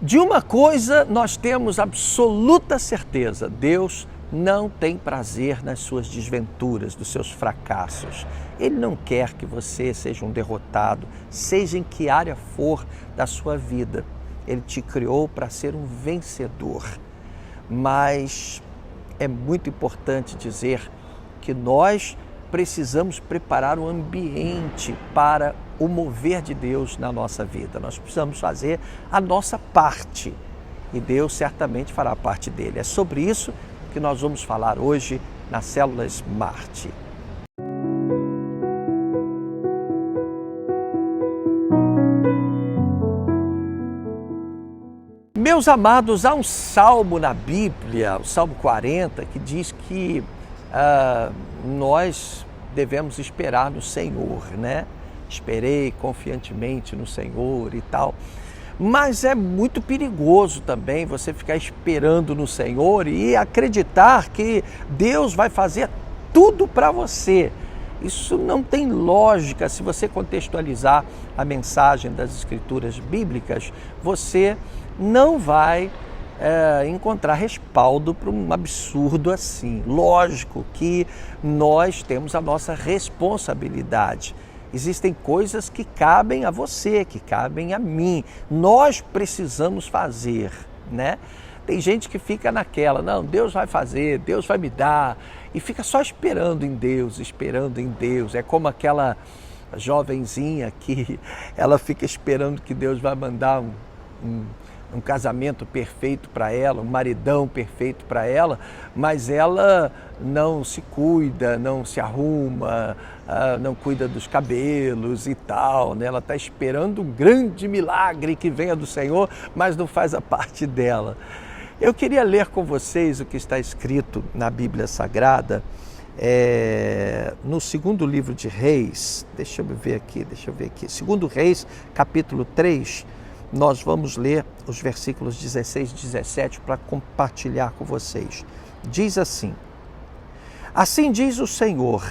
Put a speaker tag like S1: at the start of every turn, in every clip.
S1: De uma coisa nós temos absoluta certeza: Deus não tem prazer nas suas desventuras, dos seus fracassos. Ele não quer que você seja um derrotado, seja em que área for da sua vida. Ele te criou para ser um vencedor. Mas é muito importante dizer que nós precisamos preparar o ambiente para o mover de Deus na nossa vida. Nós precisamos fazer a nossa parte e Deus certamente fará a parte dele. É sobre isso que nós vamos falar hoje na Célula Smart. Meus amados, há um salmo na Bíblia, o Salmo 40, que diz que nós devemos esperar no Senhor, né? Esperei confiantemente no Senhor e tal. Mas é muito perigoso também você ficar esperando no Senhor e acreditar que Deus vai fazer tudo para você. Isso não tem lógica. Se você contextualizar a mensagem das Escrituras bíblicas, você não vai encontrar respaldo para um absurdo assim. Lógico que nós temos a nossa responsabilidade. Existem coisas que cabem a você, que cabem a mim. Nós precisamos fazer, né? Tem gente que fica naquela, não, Deus vai fazer, Deus vai me dar, e fica só esperando em Deus, esperando em Deus. É como aquela jovenzinha que ela fica esperando que Deus vai mandar um casamento perfeito para ela, um maridão perfeito para ela, mas ela não se cuida, não se arruma, não cuida dos cabelos e tal, né? Ela está esperando um grande milagre que venha do Senhor, mas não faz a parte dela. Eu queria ler com vocês o que está escrito na Bíblia Sagrada, no segundo livro de Reis. Deixa eu ver aqui. Segundo Reis, capítulo 3, nós vamos ler os versículos 16 e 17 para compartilhar com vocês. Diz assim: assim diz o Senhor,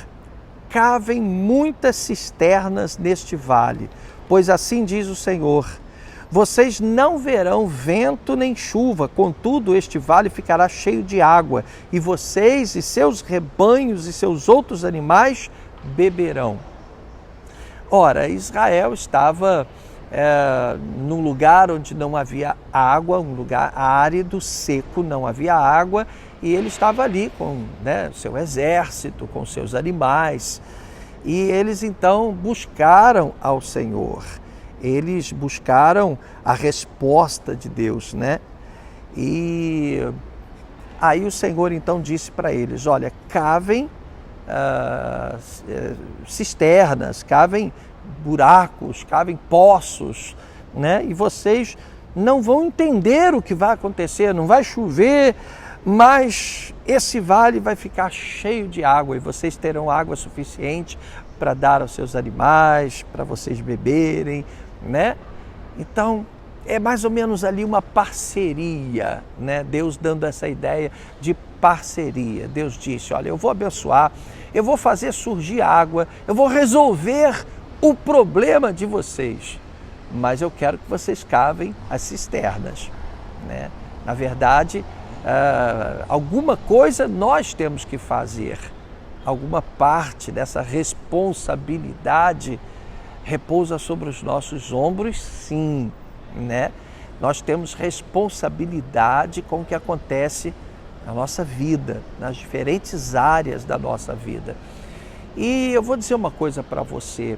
S1: cavem muitas cisternas neste vale, pois assim diz o Senhor, vocês não verão vento nem chuva, contudo este vale ficará cheio de água, e vocês e seus rebanhos e seus outros animais beberão. Ora, Israel estava num lugar onde não havia água, um lugar árido, seco, não havia água, e ele estava ali com seu exército, com seus animais, e eles então buscaram ao Senhor, eles buscaram a resposta de Deus, né? E aí o Senhor então disse para eles, olha, cavem cisternas, cavem buracos, cavem poços, né? E vocês não vão entender o que vai acontecer, não vai chover, mas esse vale vai ficar cheio de água e vocês terão água suficiente para dar aos seus animais, para vocês beberem, né? Então, é mais ou menos ali uma parceria, né? Deus dando essa ideia de parceria. Deus disse, olha, eu vou abençoar, eu vou fazer surgir água, eu vou resolver o problema de vocês, mas eu quero que vocês cavem as cisternas, né? Na verdade, alguma coisa nós temos que fazer, alguma parte dessa responsabilidade repousa sobre os nossos ombros, sim, né? Nós temos responsabilidade com o que acontece na nossa vida, nas diferentes áreas da nossa vida. E eu vou dizer uma coisa para você,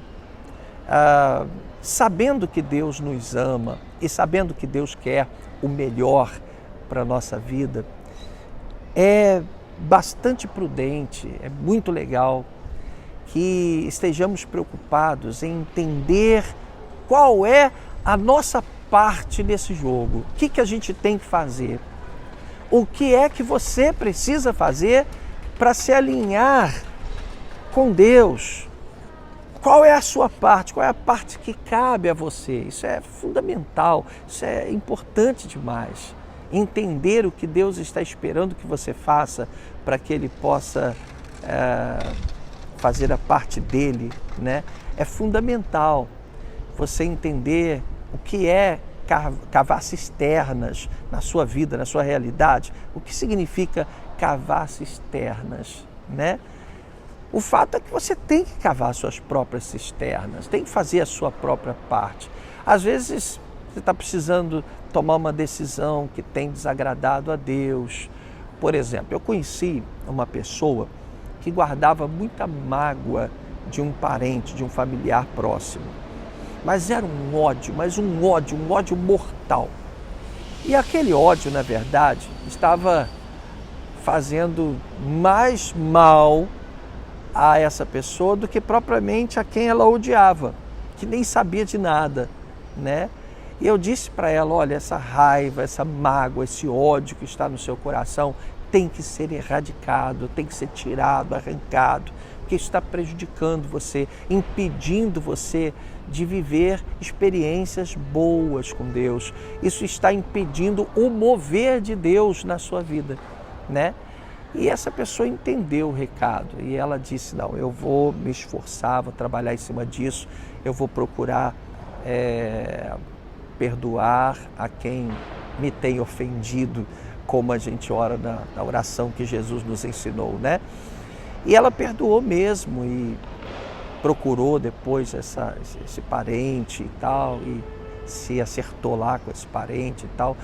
S1: sabendo que Deus nos ama e sabendo que Deus quer o melhor para a nossa vida, é bastante prudente, é muito legal que estejamos preocupados em entender qual é a nossa parte nesse jogo, o que a gente tem que fazer, o que é que você precisa fazer para se alinhar com Deus. Qual é a sua parte? Qual é a parte que cabe a você? Isso é fundamental, isso é importante demais. Entender o que Deus está esperando que você faça para que Ele possa fazer a parte dele, né? É fundamental você entender o que é cavar cisternas na sua vida, na sua realidade. O que significa cavar cisternas, né? O fato é que você tem que cavar suas próprias cisternas, tem que fazer a sua própria parte. Às vezes você está precisando tomar uma decisão que tem desagradado a Deus. Por exemplo, eu conheci uma pessoa que guardava muita mágoa de um parente, de um familiar próximo. Mas era um ódio, um ódio mortal. E aquele ódio, na verdade, estava fazendo mais mal a essa pessoa do que propriamente a quem ela odiava, que nem sabia de nada, né? E eu disse para ela, olha, essa raiva, essa mágoa, esse ódio que está no seu coração tem que ser erradicado, tem que ser tirado, arrancado, porque isso está prejudicando você, impedindo você de viver experiências boas com Deus. Isso está impedindo o mover de Deus na sua vida, né? E essa pessoa entendeu o recado e ela disse, não, eu vou me esforçar, vou trabalhar em cima disso, eu vou procurar perdoar a quem me tem ofendido, como a gente ora na oração que Jesus nos ensinou, né? E ela perdoou mesmo e procurou depois esse parente e tal, e se acertou lá com esse parente e tal.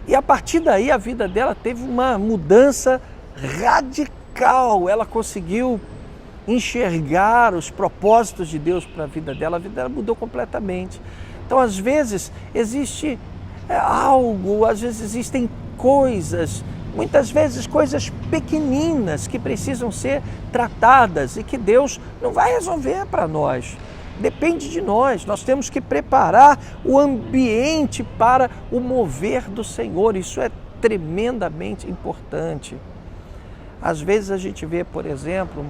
S1: E a partir daí a vida dela teve uma mudança radical. Ela conseguiu enxergar os propósitos de Deus para a vida dela mudou completamente. Então, às vezes, existe algo, às vezes existem coisas, muitas vezes coisas pequeninas que precisam ser tratadas e que Deus não vai resolver para nós. Depende de nós, nós temos que preparar o ambiente para o mover do Senhor, isso é tremendamente importante. Às vezes a gente vê, por exemplo,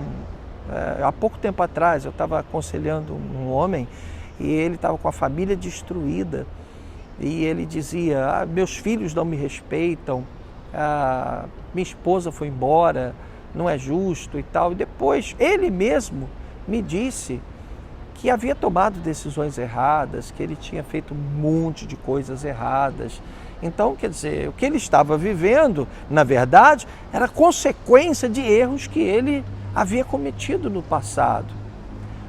S1: há pouco tempo atrás eu estava aconselhando um homem e ele estava com a família destruída e ele dizia, meus filhos não me respeitam, minha esposa foi embora, não é justo e tal. E depois ele mesmo me disse que havia tomado decisões erradas, que ele tinha feito um monte de coisas erradas. Então, quer dizer, o que ele estava vivendo, na verdade, era consequência de erros que ele havia cometido no passado.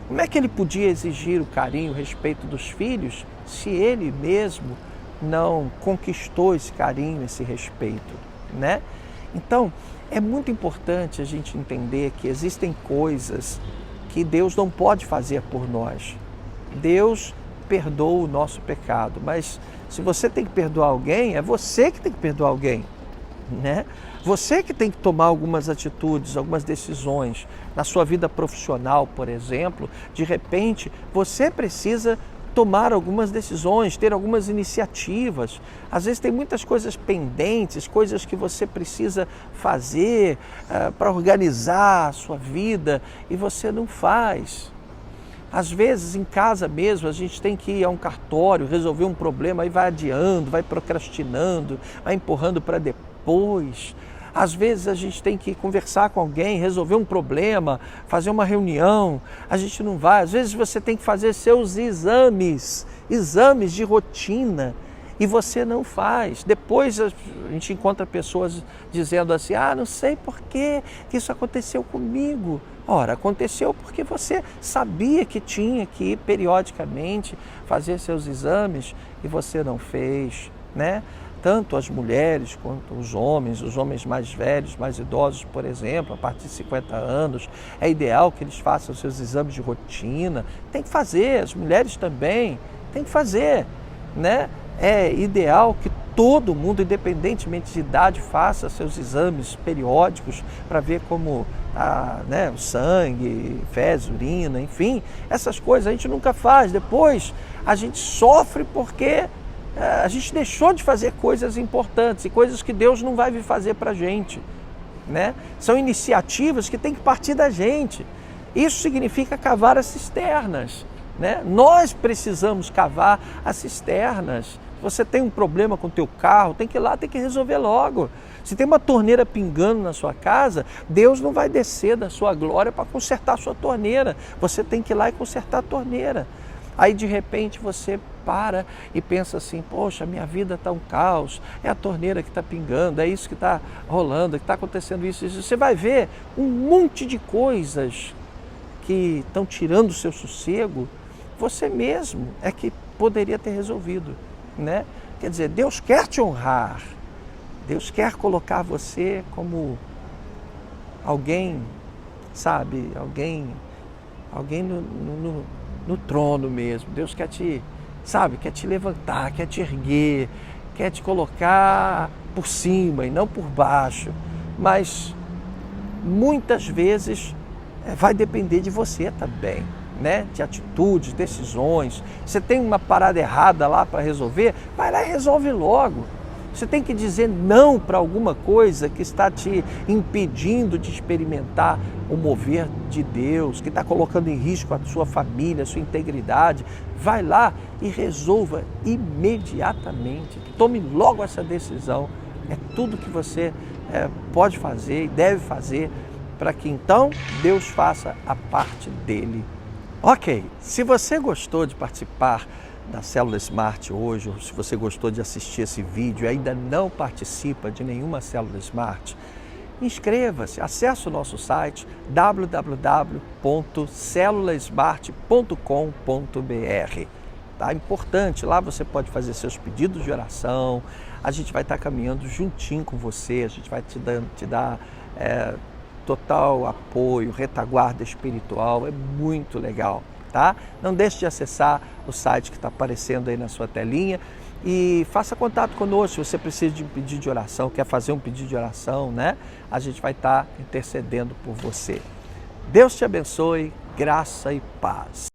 S1: Como é que ele podia exigir o carinho, o respeito dos filhos, se ele mesmo não conquistou esse carinho, esse respeito, né? Então, é muito importante a gente entender que existem coisas que Deus não pode fazer por nós. Deus perdoa o nosso pecado, mas se você tem que perdoar alguém, é você que tem que perdoar alguém, né? Você que tem que tomar algumas atitudes, algumas decisões. Na sua vida profissional, por exemplo, de repente, você precisa tomar algumas decisões, ter algumas iniciativas. Às vezes tem muitas coisas pendentes, coisas que você precisa fazer para organizar a sua vida e você não faz. Às vezes, em casa mesmo, a gente tem que ir a um cartório, resolver um problema, aí vai adiando, vai procrastinando, vai empurrando para depois. Às vezes a gente tem que conversar com alguém, resolver um problema, fazer uma reunião, a gente não vai. Às vezes você tem que fazer seus exames de rotina, e você não faz. Depois a gente encontra pessoas dizendo assim, não sei por que isso aconteceu comigo. Ora, aconteceu porque você sabia que tinha que ir periodicamente fazer seus exames e você não fez, né? Tanto as mulheres quanto os homens mais velhos, mais idosos, por exemplo, a partir de 50 anos, é ideal que eles façam seus exames de rotina. Tem que fazer, as mulheres também, tem que fazer, né? É ideal que todo mundo, independentemente de idade, faça seus exames periódicos para ver como o sangue, fezes, urina, enfim, essas coisas a gente nunca faz. Depois a gente sofre porque a gente deixou de fazer coisas importantes e coisas que Deus não vai vir fazer para a gente, né? São iniciativas que tem que partir da gente. Isso significa cavar as cisternas, né? Nós precisamos cavar as cisternas. Se você tem um problema com o teu carro, tem que ir lá, tem que resolver logo. Se tem uma torneira pingando na sua casa, Deus não vai descer da sua glória para consertar a sua torneira. Você tem que ir lá e consertar a torneira. Aí de repente você para e pensa assim, poxa, minha vida está um caos, é a torneira que está pingando, é isso que está rolando, que está acontecendo isso. Você vai ver um monte de coisas que estão tirando o seu sossego, você mesmo é que poderia ter resolvido, né? Quer dizer, Deus quer te honrar, Deus quer colocar você como alguém, sabe, alguém no trono mesmo. Deus quer te, sabe, quer te levantar, quer te erguer, quer te colocar por cima e não por baixo. Mas muitas vezes vai depender de você também, né? De atitudes, decisões. Você tem uma parada errada lá para resolver, vai lá e resolve logo. Você tem que dizer não para alguma coisa que está te impedindo de experimentar o mover de Deus, que está colocando em risco a sua família, a sua integridade. Vai lá e resolva imediatamente. Tome logo essa decisão. É tudo que você pode fazer e deve fazer para que então Deus faça a parte dele. Ok, se você gostou de participar da Célula Smart hoje, ou se você gostou de assistir esse vídeo e ainda não participa de nenhuma Célula Smart, inscreva-se, acesse o nosso site www.celulasmart.com.br. Tá? Importante, lá você pode fazer seus pedidos de oração, a gente vai estar caminhando juntinho com você, a gente vai te dar total apoio, retaguarda espiritual, é muito legal. Tá? Não deixe de acessar o site que está aparecendo aí na sua telinha e faça contato conosco se você precisa de um pedido de oração, quer fazer um pedido de oração, né? A gente vai estar intercedendo por você. Deus te abençoe, graça e paz.